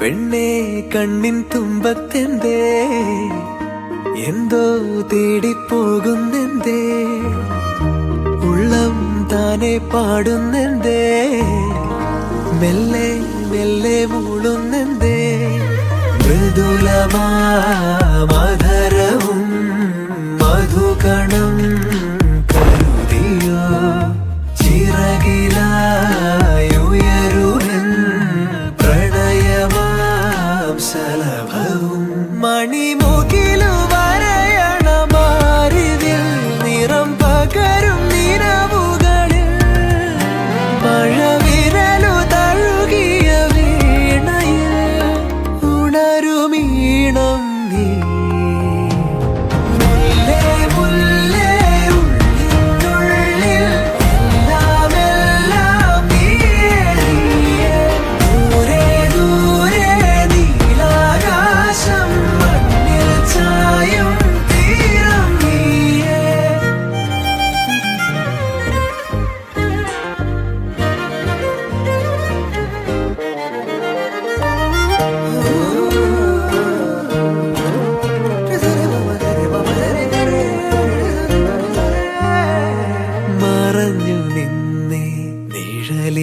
പെണ്ണേ കണ്ണിൻ തുമ്പത്തെന്തേ എന്തോ തേടിപ്പോകുന്നെന്തേ ഉള്ളം താനെ പാടുന്നെന്തേ മെല്ലെ മെല്ലെ മൂളുന്നെന്തേ മൃദുലമാ മധുരവും മധുകണം കരുതിയോ ചിറകിലായുയരുവൻ പ്രണയമാം ശലഭവും മണിമുകിലു വരയണമാരിതിൽ നിറം പകരും നിറവുകളിൽ മഴവിരലു തഴുകിയ വീണയിൽ ഉണരുമീണം നീ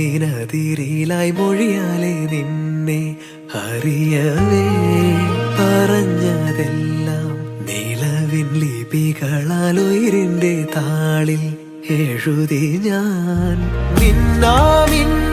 നിഴലിനതിരിലായി മൊഴിയാലെ നിന്നെ അറിയവേ പറഞ്ഞതെല്ലാം നിലവിൻ ലിപികളാൽ ഉയിരിന്റെ താളിൽ എഴുതി ഞാൻ മിന്നാമിന്ന